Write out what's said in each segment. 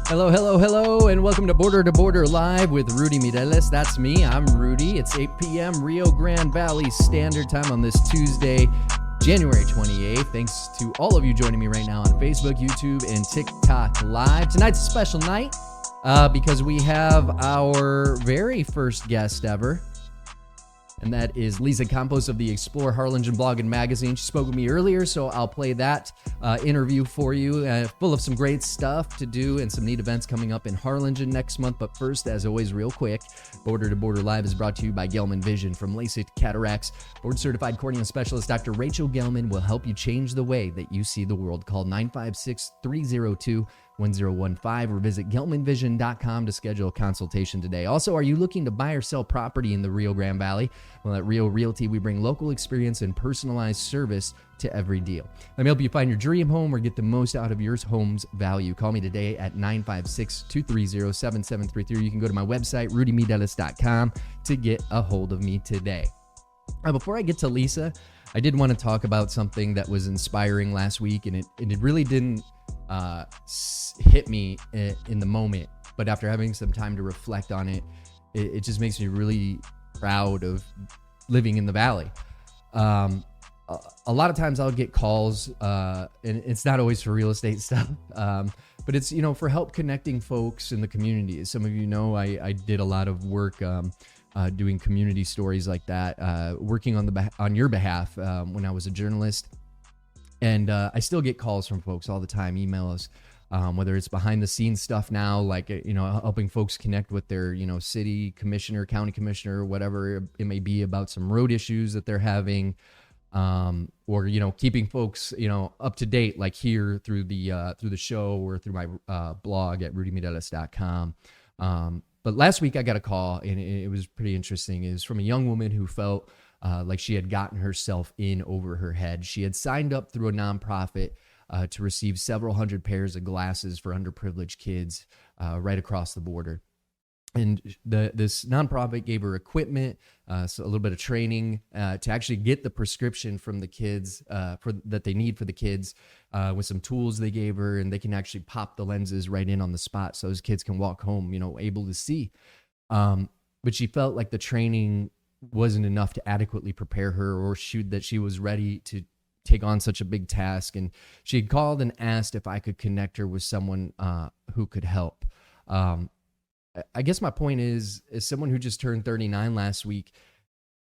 Hello, hello, hello, and welcome to Border Live with Rudy Mireles. That's me. I'm Rudy. It's 8 p.m. Rio Grande Valley Standard Time on this Tuesday, January 28th. Thanks to all of you joining me right now on Facebook, YouTube, and TikTok Live. Tonight's a special night because we have our very first guest ever, and that is Lisa Campos of the Explore Harlingen blog and magazine. She spoke with me earlier, so I'll play that interview for you, full of some great stuff to do and some neat events coming up in Harlingen next month. But first, as always, real quick, Border to Border Live is brought to you by Gelman Vision. From LASIK to cataracts, board-certified cornea specialist Dr. Rachel Gelman will help you change the way that you see the world. Call 956-302-1015 or visit gelmanvision.com to schedule a consultation today. Also, are you looking to buy or sell property in the Rio Grande Valley? Well, at Rio Realty, we bring local experience and personalized service to every deal. Let me help you find your dream home or get the most out of your home's value. Call me today at 956-230-7733. You can go to my website, rudymireles.com, to get a hold of me today. Before I get to Lisa, I did want to talk about something that was inspiring last week, and it really didn't hit me in the moment. But after having some time to reflect on it, it just makes me really proud of living in the Valley. A lot of times I'll get calls, and it's not always for real estate stuff, but it's, for help connecting folks in the community. As some of you know, I did a lot of work doing community stories like that, working on your behalf when I was a journalist. And I still get calls from folks all the time, emails, whether it's behind the scenes stuff now, like, helping folks connect with their, city commissioner, county commissioner, whatever it may be, about some road issues that they're having, or, keeping folks, up to date, like here through the show or through my blog at rudymireles.com. But last week I got a call, and it was pretty interesting. It was from a young woman who felt like she had gotten herself in over her head. She had signed up through a nonprofit to receive several hundred pairs of glasses for underprivileged kids right across the border. And this nonprofit gave her equipment, so a little bit of training to actually get the prescription from the kids that they need for the kids, with some tools they gave her, and they can actually pop the lenses right in on the spot, so those kids can walk home, able to see. But she felt like the training wasn't enough to adequately prepare her, or that she was ready to take on such a big task. And she had called and asked if I could connect her with someone who could help. I guess my point is, as someone who just turned 39 last week,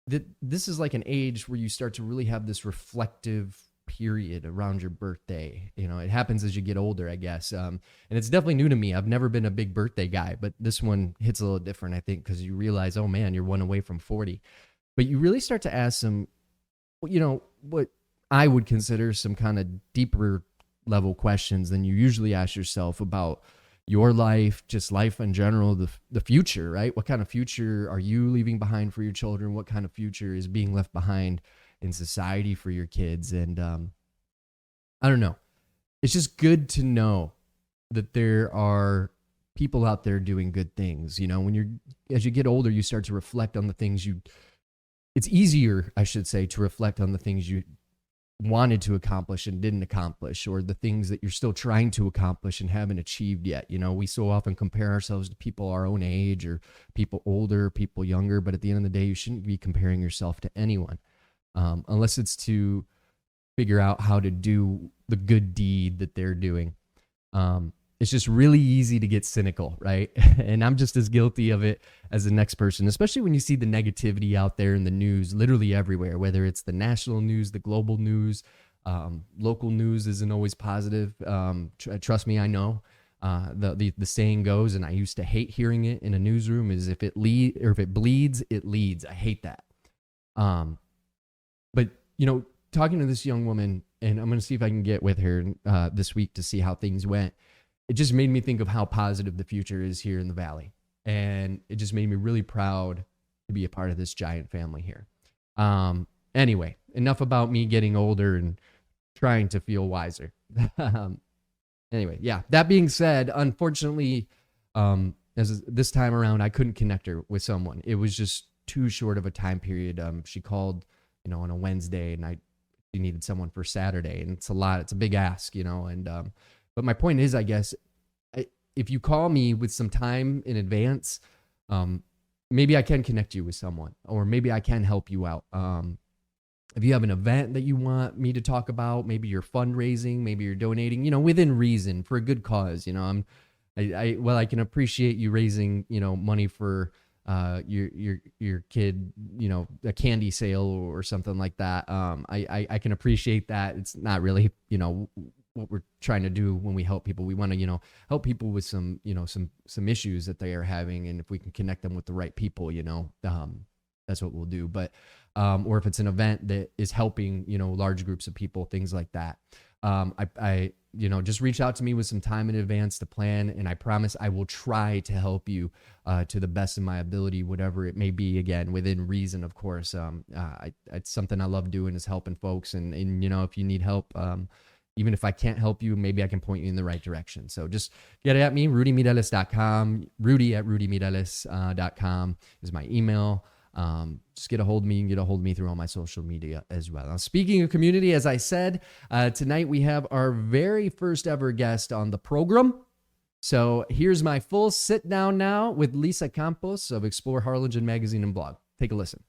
that this is like an age where you start to really have this reflective period around your birthday. It happens as you get older, I guess. And it's definitely new to me. I've never been a big birthday guy, but this one hits a little different, I think, because you realize, oh man, you're one away from 40. But you really start to ask some, what I would consider some kind of deeper level questions than you usually ask yourself about your life, just life in general, the future, right? What kind of future are you leaving behind for your children? What kind of future is being left behind in society for your kids? And I don't know. It's just good to know that there are people out there doing good things. As you get older, you start to reflect on the things it's easier, I should say, to reflect on the things you wanted to accomplish and didn't accomplish, or the things that you're still trying to accomplish and haven't achieved yet. We so often compare ourselves to people our own age, or people older, people younger, but at the end of the day, you shouldn't be comparing yourself to anyone, unless it's to figure out how to do the good deed that they're doing. It's just really easy to get cynical, right? And I'm just as guilty of it as the next person, especially when you see the negativity out there in the news, literally everywhere, whether it's the national news, the global news, local news isn't always positive. Trust me, I know. The saying goes, and I used to hate hearing it in a newsroom, is if it bleeds, it leads. I hate that. But talking to this young woman, and I'm going to see if I can get with her this week to see how things went. It just made me think of how positive the future is here in the Valley. And it just made me really proud to be a part of this giant family here. Anyway, enough about me getting older and trying to feel wiser. Anyway, yeah, that being said, unfortunately, as this time around, I couldn't connect her with someone. It was just too short of a time period. She called, on a Wednesday, and she needed someone for Saturday, and it's a lot. It's a big ask, and but my point is, I guess, if you call me with some time in advance, um, maybe I can connect you with someone, or maybe I can help you out. If you have an event that you want me to talk about, maybe you're fundraising, maybe you're donating, within reason for a good cause. I can appreciate you raising, money for your kid, a candy sale or something like that. I can appreciate that. It's not really, what we're trying to do when we help people. We want to, help people with some, some issues that they are having, and if we can connect them with the right people, that's what we'll do. But or if it's an event that is helping, large groups of people, things like that. I just reach out to me with some time in advance to plan, and I promise I will try to help you to the best of my ability, whatever it may be. Again, within reason, of course. It's something I love doing, is helping folks, and if you need help, even if I can't help you, maybe I can point you in the right direction. So just get at me, rudymireles.com. Rudy@rudymireles.com is my email. Just get a hold of me. You can get a hold of me through all my social media as well. Now, speaking of community, as I said, tonight we have our very first ever guest on the program. So here's my full sit down now with Lisa Campos of Explore Harlingen magazine and blog. Take a listen.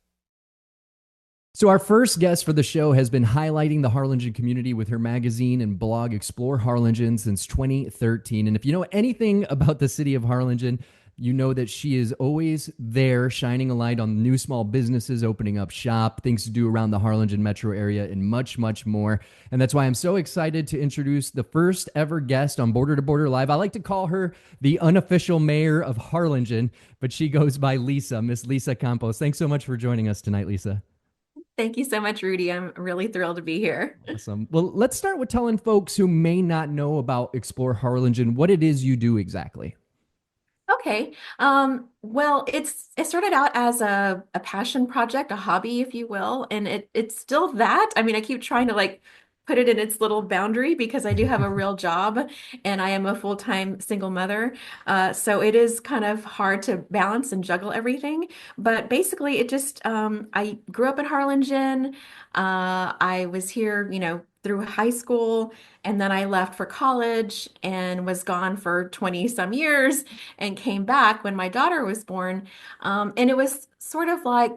So our first guest for the show has been highlighting the Harlingen community with her magazine and blog Explore Harlingen since 2013. And if you know anything about the city of Harlingen, you know that she is always there shining a light on new small businesses, opening up shop, things to do around the Harlingen metro area, and much, much more. And that's why I'm so excited to introduce the first ever guest on Border to Border Live. I like to call her the unofficial mayor of Harlingen, but she goes by Lisa, Miss Lisa Campos. Thanks so much for joining us tonight, Lisa. Thank you so much, Rudy. I'm really thrilled to be here. Awesome. Well, let's start with telling folks who may not know about Explore Harlingen what it is you do exactly. Okay. Well, it started out as a passion project, a hobby, if you will, and it's still that. I mean, I keep trying to like put it in its little boundary because I do have a real job and I am a full-time single mother. So it is kind of hard to balance and juggle everything. But basically, it just I grew up in Harlingen. I was here, through high school, and then I left for college and was gone for 20 some years and came back when my daughter was born. And it was sort of like,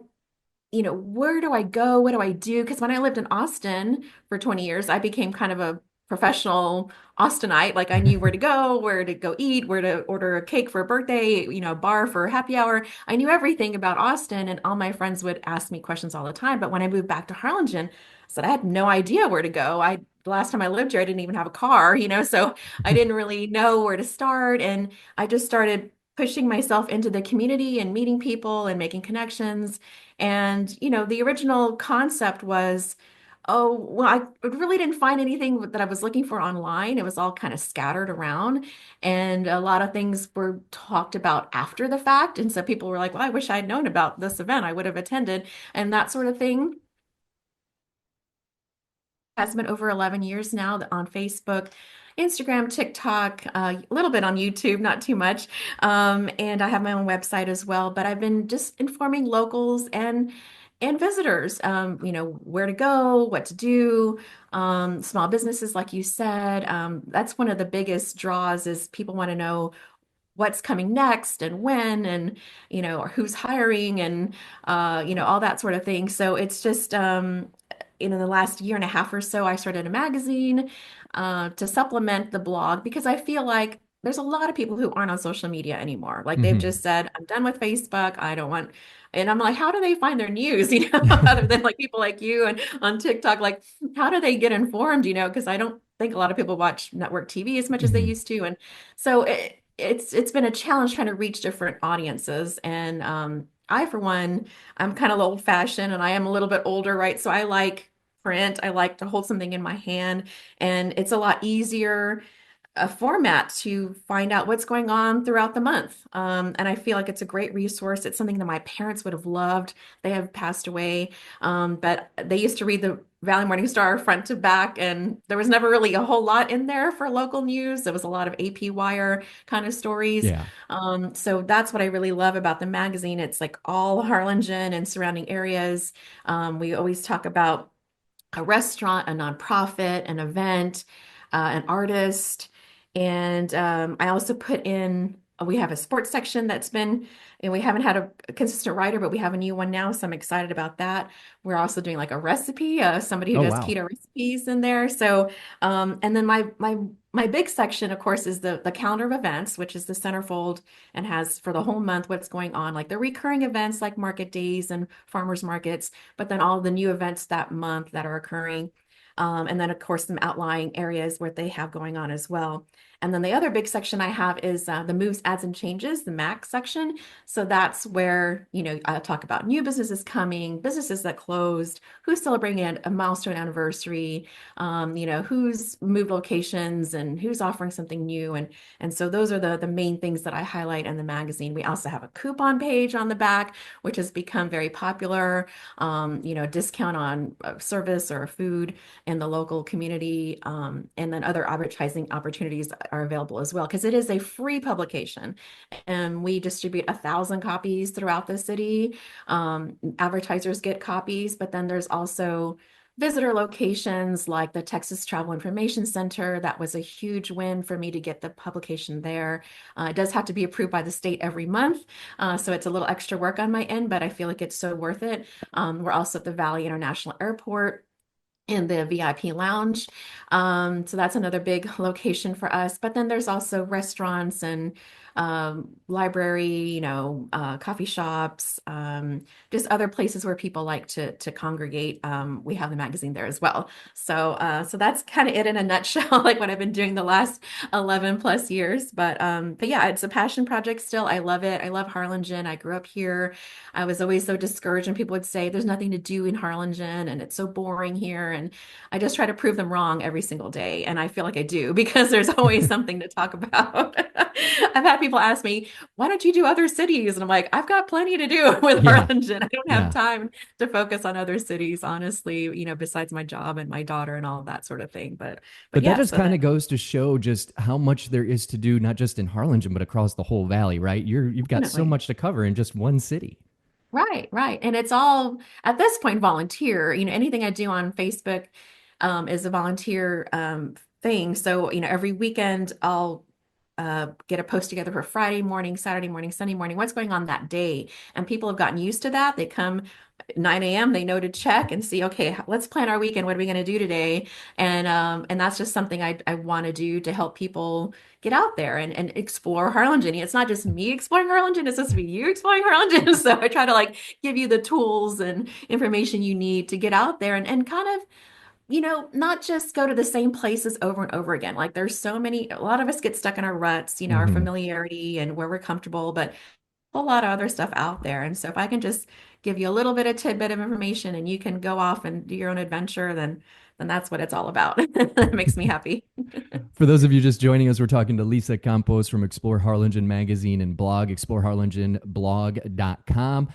where do I go? What do I do? Because when I lived in Austin for 20 years, I became kind of a professional Austinite. Like I knew where to go eat, where to order a cake for a birthday, bar for happy hour. I knew everything about Austin, and all my friends would ask me questions all the time. But when I moved back to Harlingen, I said I had no idea where to go. The last time I lived here, I didn't even have a car, so I didn't really know where to start. And I just started pushing myself into the community and meeting people and making connections. And, the original concept was, oh, well, I really didn't find anything that I was looking for online. It was all kind of scattered around. And a lot of things were talked about after the fact. And so people were like, well, I wish I had known about this event. I would have attended, and that sort of thing. Has been over 11 years now on Facebook, Instagram, TikTok, a little bit on YouTube, not too much. And I have my own website as well, but I've been just informing locals and visitors, where to go, what to do, small businesses, like you said. That's one of the biggest draws is people want to know what's coming next and when and or who's hiring and all that sort of thing. So it's just in the last year and a half or so, I started a magazine to supplement the blog because I feel like there's a lot of people who aren't on social media anymore. Like they've Mhm. just said, I'm done with Facebook. I don't want, and I'm like, how do they find their news, other than like people like you and on TikTok, like how do they get informed, because I don't think a lot of people watch network TV as much as they Mhm. used to. And so it's been a challenge trying to reach different audiences. And I, for one, I'm kind of old fashioned and I am a little bit older, right? So I like print. I like to hold something in my hand, and it's a lot easier a format to find out what's going on throughout the month. And I feel like it's a great resource. It's something that my parents would have loved. They have passed away, but they used to read the Valley Morning Star front to back, and there was never really a whole lot in there for local news. There was a lot of AP Wire kind of stories. Yeah. So that's what I really love about the magazine. It's like all Harlingen and surrounding areas. We always talk about a restaurant, a nonprofit, an event, an artist. And I also put in, we have a sports section that's been, and we haven't had a consistent writer, but we have a new one now. So I'm excited about that. We're also doing like a recipe, somebody who Oh, does wow. keto recipes in there. So, and then my big section, of course, is the calendar of events, which is the centerfold and has for the whole month what's going on, like the recurring events like market days and farmers markets, but then all the new events that month that are occurring. And then, of course, some outlying areas where they have going on as well. And then the other big section I have is the moves, ads, and changes, the MAC section. So that's where, I talk about new businesses coming, businesses that closed, who's celebrating a milestone anniversary, who's moved locations and who's offering something new. And so those are the main things that I highlight in the magazine. We also have a coupon page on the back, which has become very popular, discount on service or food in the local community. And then other advertising opportunities are available as well because it is a free publication and we distribute 1,000 copies throughout the city. Advertisers get copies, but then there's also visitor locations like the Texas Travel Information Center. That was a huge win for me to get the publication there. It does have to be approved by the state every month, so it's a little extra work on my end, but I feel like it's so worth it. We're also at the Valley International Airport in the VIP lounge. So that's another big location for us. But then there's also restaurants and library, coffee shops, just other places where people like to congregate. We have the magazine there as well. So that's kind of it in a nutshell, like what I've been doing the last 11 plus years. But yeah, it's a passion project still. I love it. I love Harlingen. I grew up here. I was always so discouraged when people would say there's nothing to do in Harlingen and it's so boring here. And I just try to prove them wrong every single day. And I feel like I do because there's always something to talk about. I've had people ask me, why don't you do other cities? And I'm like, I've got plenty to do with Yeah. Harlingen. I don't have Yeah. time to focus on other cities, honestly, besides my job and my daughter and all that sort of thing. But But that yeah, just so kind that of goes to show just how much there is to do, not just in Harlingen, but across the whole valley, right? You've got so definitely. much to cover in just one city. Right, right. And it's all at this point volunteer. Anything I do on Facebook is a volunteer thing. So, every weekend I'll get a post together for Friday morning, Saturday morning, Sunday morning, what's going on that day. And people have gotten used to that. They come 9 a.m., they know to check and see, okay, let's plan our weekend. What are we going to do today? And that's just something I want to do to help people get out there and explore Harlingen. It's not just me exploring Harlingen, it's supposed to be you exploring Harlingen. So I try to like give you the tools and information you need to get out there and kind of not just go to the same places over and over again. Like there's so many, a lot of us get stuck in our ruts, our Hmm. familiarity and where we're comfortable, but a lot of other stuff out there. And so if I can just give you a little bit of tidbit of information and you can go off and do your own adventure, then that's what it's all about. It makes me happy. For those of you just joining us, we're talking to Lisa Campos from Explore Harlingen magazine and blog, exploreharlingenblog.com.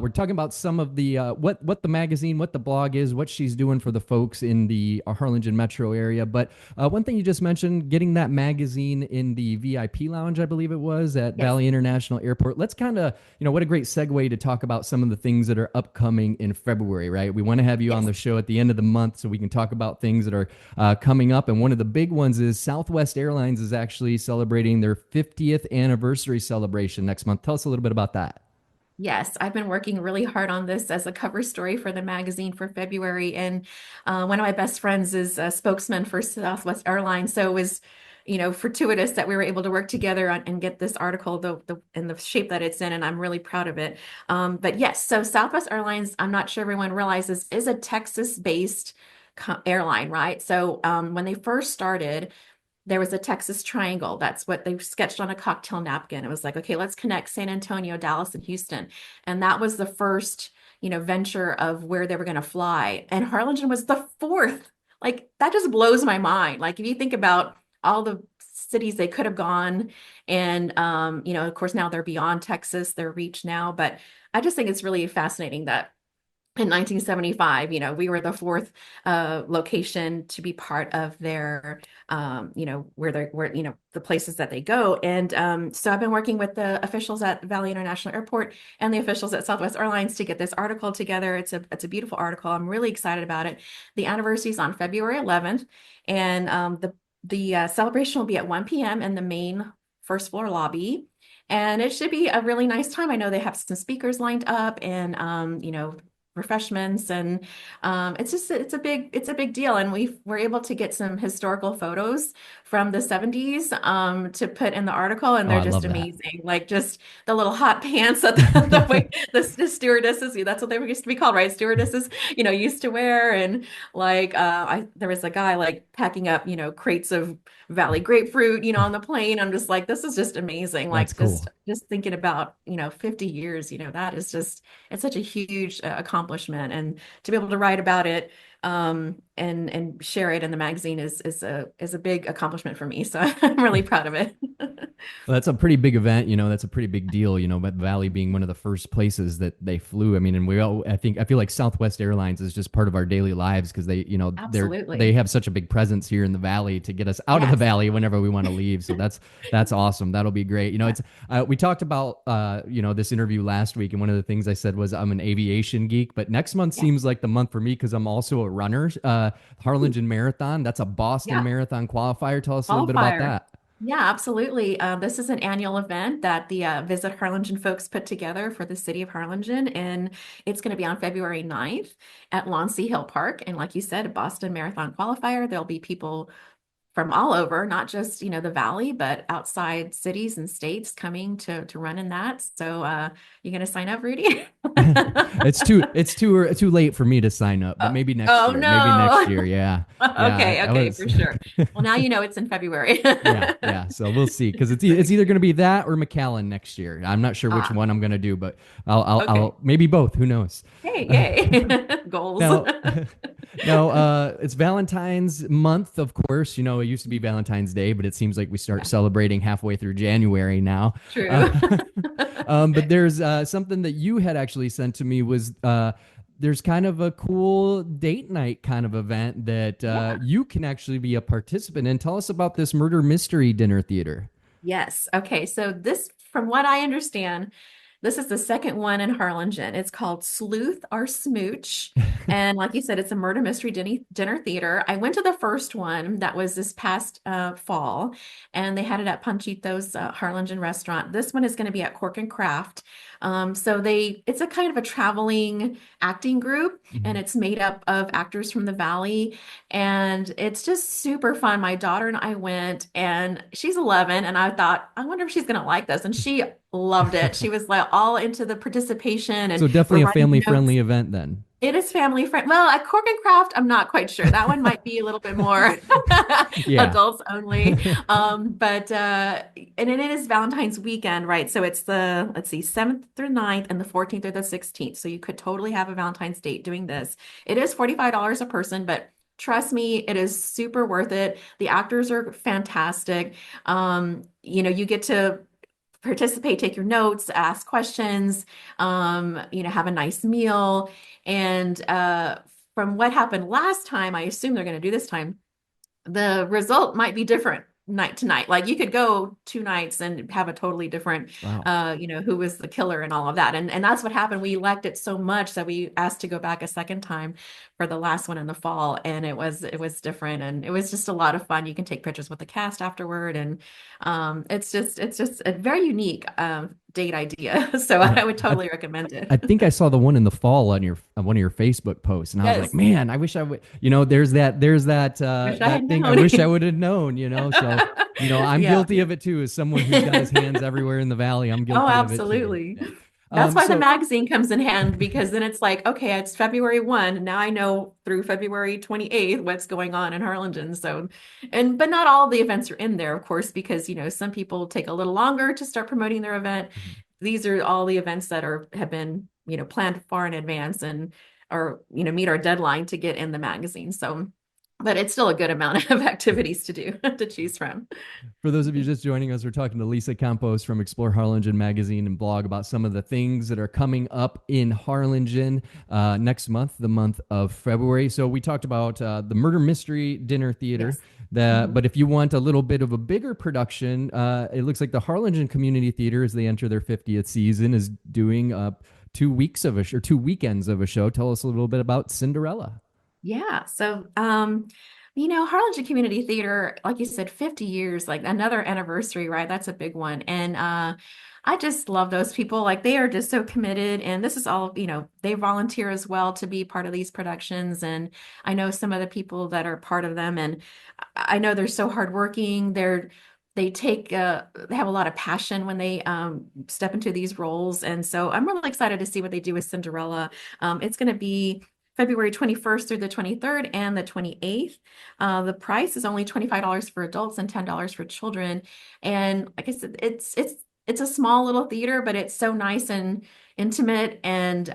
We're talking about some of the what the magazine, what the blog is, what she's doing for the folks in the Harlingen metro area. But one thing you just mentioned, getting that magazine in the VIP lounge, I believe it was at Yes. Valley International Airport. Let's kind of, what a great segue to talk about some of the things that are upcoming in February, right? We want to have you on Yes. the show at the end of the month so we can talk about things that are coming up. And one of the big ones is Southwest Airlines is actually celebrating their 50th anniversary celebration next month. Tell us a little bit about that. Yes, I've been working really hard on this as a cover story for the magazine for February. And one of my best friends is a spokesman for Southwest Airlines. So it was, fortuitous that we were able to work together and get this article in the shape that it's in. And I'm really proud of it. But yes, so Southwest Airlines, I'm not sure everyone realizes, is a Texas-based airline, right? So when they first started, there was a Texas triangle. That's what they sketched on a cocktail napkin. It was like, okay, let's connect San Antonio, Dallas, and Houston. And that was the first, venture of where they were going to fly. And Harlingen was the fourth. Like that just blows my mind. Like if you think about all the cities they could have gone, and of course now they're beyond Texas, their reach now. But I just think it's really fascinating that in 1975, we were the fourth location to be part of their, where the places that they go. And so I've been working with the officials at Valley International Airport and the officials at Southwest Airlines to get this article together. It's a beautiful article. I'm really excited about it. The anniversary is on February 11th, and The celebration will be at 1 p.m. in the main first floor lobby. And it should be a really nice time. I know they have some speakers lined up and refreshments and it's a big deal. And we're able to get some historical photos from the 70s to put in the article, and Oh, they're I just love that. amazing. Like just the little hot pants that the way the stewardesses, that's what they used to be called, right? Stewardesses, used to wear. And like there was a guy like packing up, crates of Valley grapefruit, on the plane. I'm just like, this is just amazing. That's Like cool. just thinking about, 50 years, that is just it's such a huge accomplishment. And to be able to write about it and share it in the magazine is a big accomplishment for me. So I'm really proud of it. Well, that's a pretty big event, that's a pretty big deal, but Valley being one of the first places that they flew. I mean, and I feel like Southwest Airlines is just part of our daily lives because they Absolutely. have such a big presence here in the Valley to get us out of the Yes. Valley whenever we want to leave. So that's awesome. That'll be great. Yeah. It's we talked about this interview last week, and one of the things I said was I'm an aviation geek, but next month Yeah. seems like the month for me because I'm also a runner. Harlingen Marathon, that's a Boston Yeah. Marathon qualifier. Tell us a little bit about Qualifier. that. Yeah, absolutely. This is an annual event that the Visit Harlingen folks put together for the city of Harlingen, and it's going to be on February 9th at Lonsea Hill Park. And like you said, a Boston Marathon qualifier. There'll be people from all over, not just, the valley, but outside cities and states coming to run in that. So you going to sign up, Rudy? It's too late for me to sign up, but Oh, maybe next oh year. Maybe next year. no. Yeah. Yeah, Okay, I okay, was for sure. Well, now you know it's in February. yeah, yeah. So we'll see because it's either going to be that or McAllen next year. I'm not sure which Ah, one I'm going to do, but I'll okay. maybe both. Who knows? Hey, yay. Goals. Now, now it's Valentine's month, of course. It used to be Valentine's Day, but it seems like we start Yeah, celebrating halfway through January now. Uh, true. but there's something that you had actually sent to me was there's kind of a cool date night kind of event that Yeah. you can actually be a participant in. Tell us about this murder mystery dinner theater. Yes. Okay. So this, from what I understand, this is the second one in Harlingen. It's called Sleuth or Smooch. And like you said, it's a murder mystery dinner theater. I went to the first one that was this past fall, and they had it at Panchito's Harlingen restaurant. This one is going to be at Cork and Craft. It's a kind of a traveling acting group, and Mhm. it's made up of actors from the Valley. And it's just super fun. My daughter and I went, and she's 11, and I thought, I wonder if she's going to like this. And she loved it. She was like all into the participation, So and we're definitely a writing family notes. friendly event then. It is family friend. Well, at Cork and Craft, I'm not quite sure. That one might be a little bit more Yeah. adults only. But and it is Valentine's weekend, right? So it's the, let's see, 7th through 9th and the 14th or the 16th. So you could totally have a Valentine's date doing this. It is $45 a person, but trust me, it is super worth it. The actors are fantastic. You get to participate, take your notes, ask questions, have a nice meal. And from what happened last time, I assume they're going to do this time, the result might be different night to night. Like you could go 2 nights and have a totally different, Wow. who was the killer and all of that. And that's what happened. We liked it so much that we asked to go back a second time for the last one in the fall. And it was different, and it was just a lot of fun. You can take pictures with the cast afterward, and it's just a very unique date idea. So Yeah. I would I totally recommend it. I think I saw the one in the fall on one of your Facebook posts, and I was like, Yes, man, I wish I would. There's wish I that had thing. I known. wish I would have known. So I'm Yeah. guilty of it too. As someone who's got his hands everywhere in the valley, I'm Oh, guilty of it too. absolutely. Yeah. That's why the So magazine comes in hand, because then it's like, okay, it's February 1. Now I know through February 28th what's going on in Harlingen. So, but not all the events are in there, of course, because, some people take a little longer to start promoting their event. These are all the events that have been, planned far in advance and or, meet our deadline to get in the magazine. So, but it's still a good amount of activities to do to choose from. For those of you just joining us, we're talking to Lisa Campos from Explore Harlingen magazine and blog about some of the things that are coming up in Harlingen next month, the month of February. So we talked about the Murder Mystery Dinner Theater. Yes. Mhm. But if you want a little bit of a bigger production, it looks like the Harlingen Community Theater, as they enter their 50th season, is doing 2 weeks of or 2 weekends of a show. Tell us a little bit about Cinderella. Yeah. So, Harlingen Community Theater, like you said, 50 years, like another anniversary, right? That's a big one. And I just love those people. Like they are just so committed. And this is all, they volunteer as well to be part of these productions. And I know some of the people that are part of them. And I know they're so hardworking. They have a lot of passion when they step into these roles. And so I'm really excited to see what they do with Cinderella. It's going to be February 21st through the 23rd and the 28th. The price is only $25 for adults and $10 for children. And like I said, it's a small little theater, but it's so nice and intimate, and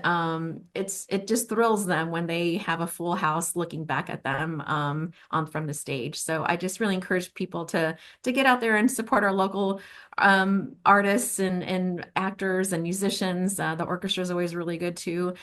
it just thrills them when they have a full house looking back at them on from the stage. So I just really encourage people to get out there and support our local artists and actors and musicians. The orchestra is always really good too.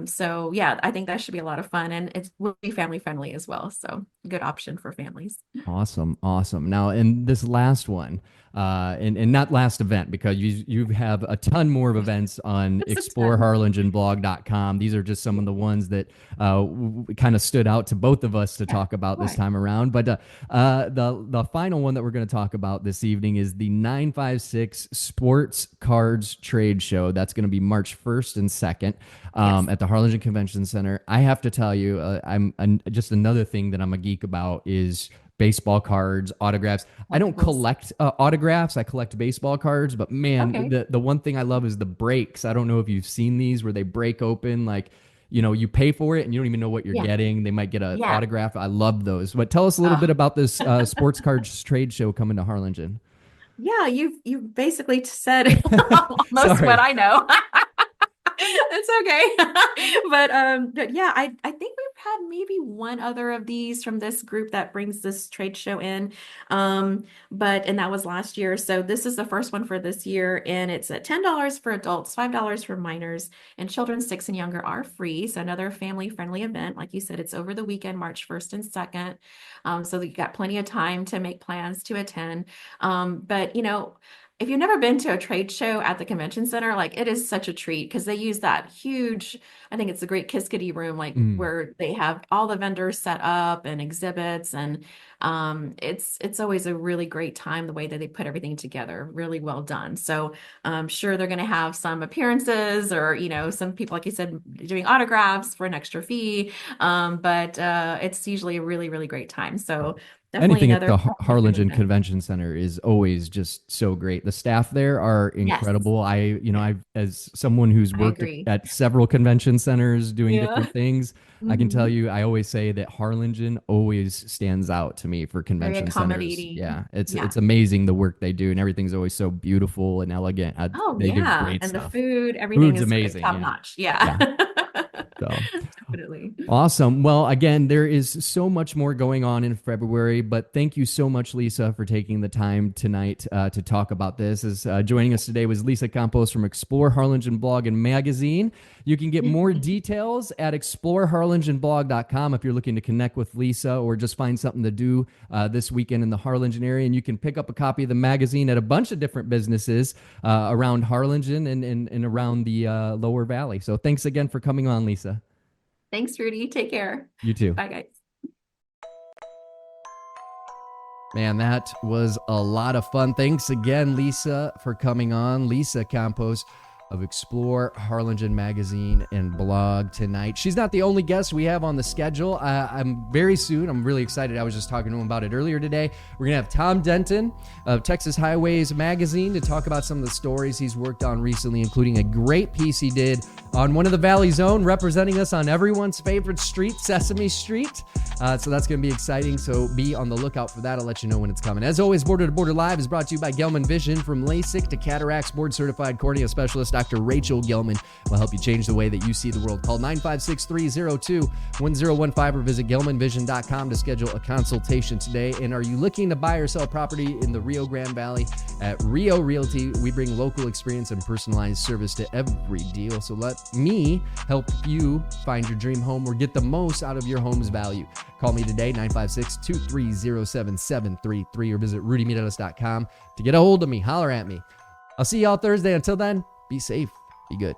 So yeah, I think that should be a lot of fun, and it will be family friendly as well. So good option for families. Awesome, awesome. Now, in this last one, and not last event, because you have a ton more of events on It's a ton. exploreharlingenblog.com. These are just some of the ones that kind of stood out to both of us to Yeah, talk about this sure. time around. But the final one that we're going to talk about this evening is the 956 Sports Cards Trade Show. That's going to be March 1st and 2nd Yes, at the Harlingen Convention Center. I have to tell you, just another thing that I'm a geek about is baseball cards, autographs. I don't collectibles. collect autographs. I collect baseball cards, but man, Okay. the one thing I love is the breaks. I don't know if you've seen these where they break open, like, you pay for it and you don't even know what you're Yeah. getting. They might get an Yeah. autograph. I love those. But tell us a little bit Oh. about this sports cards trade show coming to Harlingen. Yeah, you've basically said almost what Sorry. I know. It's okay. But yeah, I think we've had maybe one other of these from this group that brings this trade show in. And that was last year. So this is the first one for this year, and it's at $10 for adults, $5 for minors, and children 6 and younger are free. So another family-friendly event. Like you said, it's over the weekend, March 1st and 2nd. So you got plenty of time to make plans to attend. But if you've never been to a trade show at the convention center, like it is such a treat because they use that huge, I think it's the Great Kiskadee Room, like Mm. where they have all the vendors set up and exhibits, and it's always a really great time the way that they put everything together, really well done. So I'm sure they're going to have some appearances, or some people, like you said, doing autographs for an extra fee. But it's usually a really, really great time. So definitely Anything at another the family-friendly Harlingen event. Convention Center is always just so great. The staff there are Yes, incredible. I as someone who's I worked agree. at several convention centers doing Yeah. different things, I can tell Hmm. you, I always say that Harlingen always stands out to me for Very convention centers. accommodating. Yeah, it's Yeah. amazing the work they do, and everything's always so beautiful and elegant. Oh, They do yeah. great And the stuff. food, everything Food's is amazing. top Yeah, notch. Yeah. yeah. So. Definitely. Awesome. Well, again, there is so much more going on in February, but thank you so much, Lisa, for taking the time tonight to talk about this. As joining us today was Lisa Campos from Explore Harlingen Blog and Magazine. You can get more details at exploreharlingenblog.com if you're looking to connect with Lisa or just find something to do this weekend in the Harlingen area. And you can pick up a copy of the magazine at a bunch of different businesses around Harlingen and around the Lower Valley. So thanks again for coming on, Lisa. Thanks, Rudy. Take care. You too. Bye, guys. Man, that was a lot of fun. Thanks again, Lisa, for coming on. Lisa Campos of Explore Harlingen Magazine and Blog tonight. She's not the only guest we have on the schedule. I'm really excited. I was just talking to him about it earlier today. We're going to have Tom Denton of Texas Highways Magazine to talk about some of the stories he's worked on recently, including a great piece he did on one of the Valley Zone, representing us on everyone's favorite street, Sesame Street. So that's going to be exciting. So be on the lookout for that. I'll let you know when it's coming. As always, Border to Border Live is brought to you by Gelman Vision. From LASIK to cataracts, board-certified cornea specialist Dr. Rachel Gelman will help you change the way that you see the world. Call 956-302-1015 or visit gelmanvision.com to schedule a consultation today. And are you looking to buy or sell property in the Rio Grande Valley? At Rio Realty, we bring local experience and personalized service to every deal. So let me help you find your dream home or get the most out of your home's value. Call me today, 956-230-7733, or visit rudymireles.com to get a hold of me. Holler at me. I'll see y'all Thursday. Until then, be safe, be good.